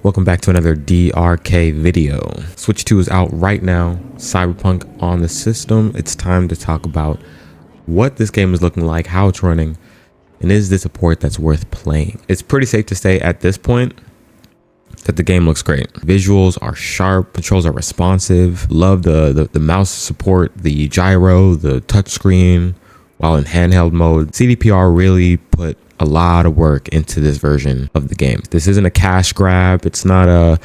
Welcome back to another DRK video. Switch 2 is out right now. Cyberpunk on the system. It's time to talk about what this game is looking like, how it's running, and is this a port that's worth playing? It's pretty safe to say at this point that the game looks great. Visuals are sharp, controls are responsive. Love the mouse support, the gyro, the touchscreen while in handheld mode. CDPR really put a lot of work into this version of the game. This isn't a cash grab. It's not a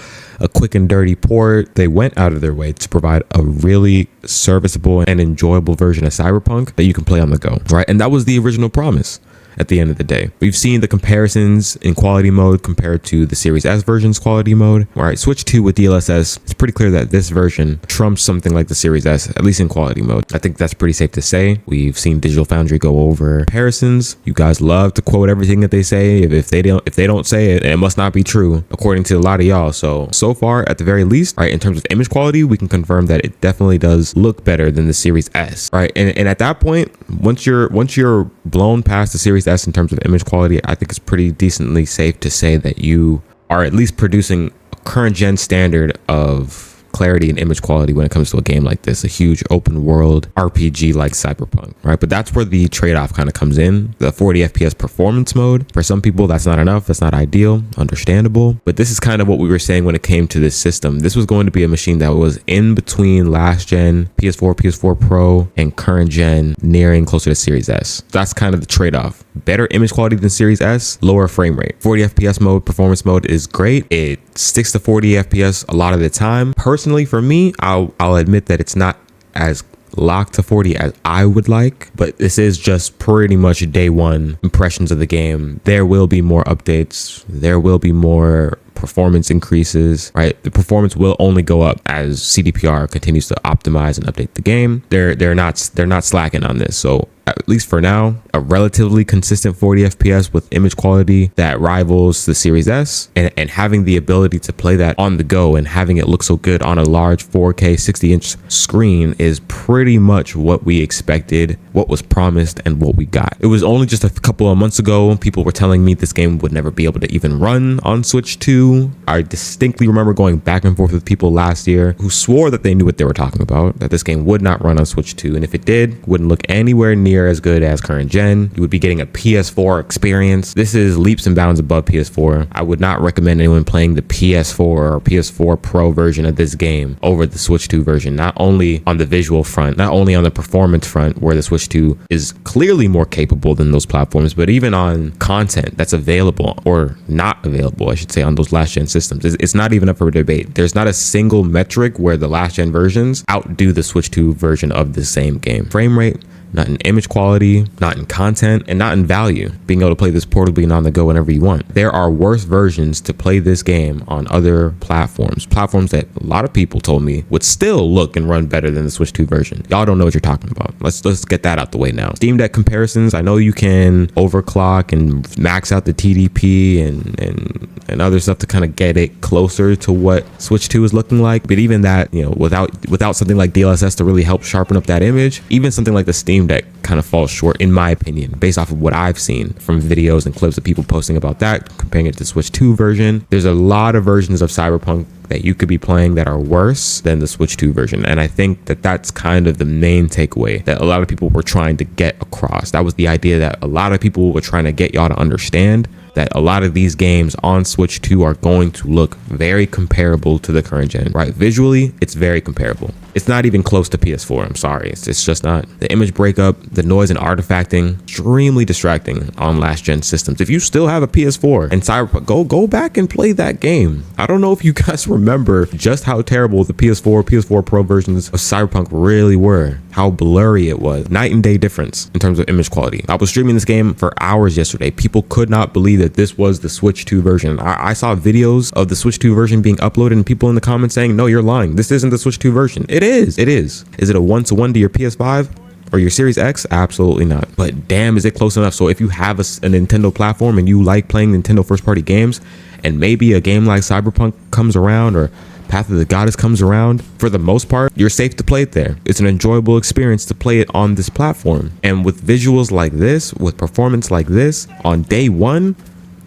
quick and dirty port. They went out of their way to provide a really serviceable and enjoyable version of Cyberpunk that you can play on the go, right? And that was the original promise. At the end of the day, we've seen the comparisons in quality mode compared to the Series S version's quality mode. All right, Switch 2 with DLSS, it's pretty clear that this version trumps something like the Series S, at least in quality mode. I think that's pretty safe to say. We've seen Digital Foundry go over comparisons. You guys love to quote everything that they say. If they don't say it, it must not be true, according to a lot of y'all. So far, at the very least, right, in terms of image quality, we can confirm that it definitely does look better than the Series S, right? And at that point, once you're blown past the Series S in terms of image quality, I think it's pretty decently safe to say that you are at least producing a current gen standard of clarity and image quality when it comes to a game like this, a huge open world RPG like Cyberpunk, right? But that's where the trade-off kind of comes in. The 40 FPS performance mode, for some people that's not enough, that's not ideal, understandable, but this is kind of what we were saying when it came to this system. This was going to be a machine that was in between last gen PS4, PS4 Pro, and current gen, nearing closer to Series S. That's kind of the trade-off. Better image quality than Series S, lower frame rate. 40 FPS mode, performance mode is great. It sticks to 40 FPS a lot of the time. Personally, for me, I'll admit that it's not as locked to 40 as I would like, but this is just pretty much day one impressions of the game. There will be more updates. There will be more performance increases, right? The performance will only go up as CDPR continues to optimize and update the game. They're not slacking on this. So at least for now, a relatively consistent 40 FPS with image quality that rivals the Series S, and having the ability to play that on the go and having it look so good on a large 4K 60-inch screen is pretty much what we expected, what was promised, and what we got. It was only just a couple of months ago people were telling me this game would never be able to even run on Switch 2. I distinctly remember going back and forth with people last year who swore that they knew what they were talking about, that this game would not run on Switch 2, and if it did, it wouldn't look anywhere near as good as current gen. You would be getting a PS4 experience. This is leaps and bounds above PS4. I would not recommend anyone playing the PS4 or PS4 Pro version of this game over the Switch 2 version, not only on the visual front, not only on the performance front, where the Switch 2 is clearly more capable than those platforms, but even on content that's available or not available, I should say, on those last gen systems. It's not even up for debate. There's not a single metric where the last gen versions outdo the Switch 2 version of the same game. Frame rate, not in image quality, not in content, and not in value. Being able to play this portably and on the go whenever you want. There are worse versions to play this game on other platforms that a lot of people told me would still look and run better than the Switch 2 version. Y'all don't know what you're talking about. Let's get that out the way now. Steam Deck comparisons, I know you can overclock and max out the TDP and other stuff to kind of get it closer to what Switch 2 is looking like, but even that, you know, without something like DLSS to really help sharpen up that image, even something like the Steam Deck kind of falls short, in my opinion, based off of what I've seen from videos and clips of people posting about that, comparing it to the Switch 2 version. There's a lot of versions of Cyberpunk that you could be playing that are worse than the Switch 2 version, and I think that that's kind of the main takeaway that a lot of people were trying to get across. That was the idea that a lot of people were trying to get y'all to understand, that a lot of these games on Switch 2 are going to look very comparable to the current gen, right? Visually, it's very comparable. It's not even close to PS4. I'm sorry. It's just not. The image breakup, the noise and artifacting, extremely distracting on last gen systems. If you still have a PS4 and Cyberpunk, go back and play that game. I don't know if you guys remember just how terrible the PS4 Pro versions of Cyberpunk really were. How blurry it was. Night and day difference in terms of image quality. I was streaming this game for hours yesterday. People could not believe that this was the Switch 2 version. I saw videos of the Switch 2 version being uploaded and people in the comments saying, no, you're lying. This isn't the Switch 2 version. It is. Is it a 1-to-1 to your PS5 or your Series X? Absolutely not. But damn, is it close enough? So if you have a Nintendo platform and you like playing Nintendo first party games, and maybe a game like Cyberpunk comes around or Path of the Goddess comes around, for the most part, you're safe to play it there. It's an enjoyable experience to play it on this platform. And with visuals like this, with performance like this, on day one,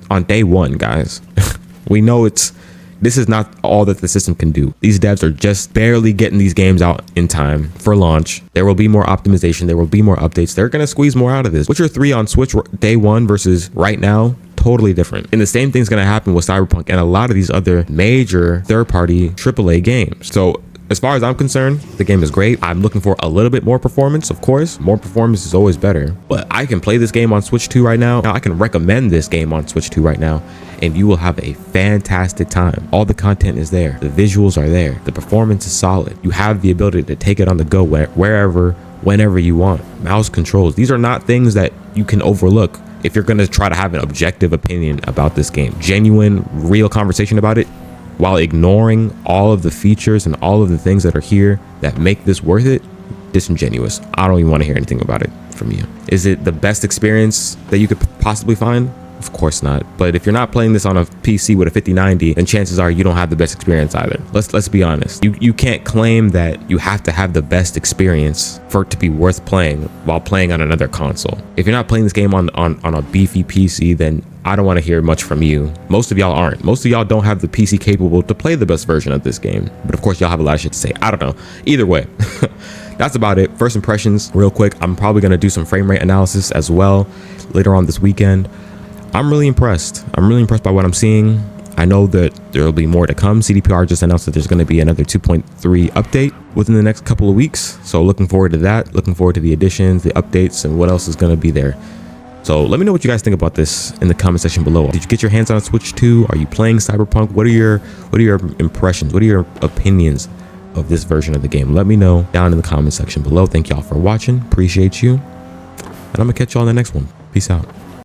guys, we know it's This is not all that the system can do. These devs are just barely getting these games out in time for launch. There will be more optimization. There will be more updates. They're going to squeeze more out of this. Witcher 3 on Switch day one versus right now, totally different. And the same thing's going to happen with Cyberpunk and a lot of these other major third-party AAA games. So as far as I'm concerned, the game is great. I'm looking for a little bit more performance, of course. More performance is always better. But I can play this game on Switch 2 right now. I can recommend this game on Switch 2 right now, and you will have a fantastic time. All the content is there. The visuals are there. The performance is solid. You have the ability to take it on the go wherever, whenever you want. Mouse controls. These are not things that you can overlook if you're going to try to have an objective opinion about this game. Genuine, real conversation about it, while ignoring all of the features and all of the things that are here that make this worth it. Disingenuous. I don't even want to hear anything about it from you. Is it the best experience that you could possibly find? Of course not. But if you're not playing this on a PC with a 5090, then chances are you don't have the best experience either. Let's be honest. You can't claim that you have to have the best experience for it to be worth playing while playing on another console. If you're not playing this game on a beefy PC, then I don't want to hear much from you. Most of y'all aren't. Most of y'all don't have the PC capable to play the best version of this game. But of course, y'all have a lot of shit to say. I don't know. Either way. That's about it. First impressions, real quick. I'm probably going to do some frame rate analysis as well later on this weekend. I'm really impressed. I'm really impressed by what I'm seeing. I know that there will be more to come. CDPR just announced that there's going to be another 2.3 update within the next couple of weeks. So looking forward to that. Looking forward to the additions, the updates, and what else is going to be there. So let me know what you guys think about this in the comment section below. Did you get your hands on a Switch 2? Are you playing Cyberpunk? What are your impressions? What are your opinions of this version of the game? Let me know down in the comment section below. Thank y'all for watching. Appreciate you. And I'm going to catch y'all in the next one. Peace out.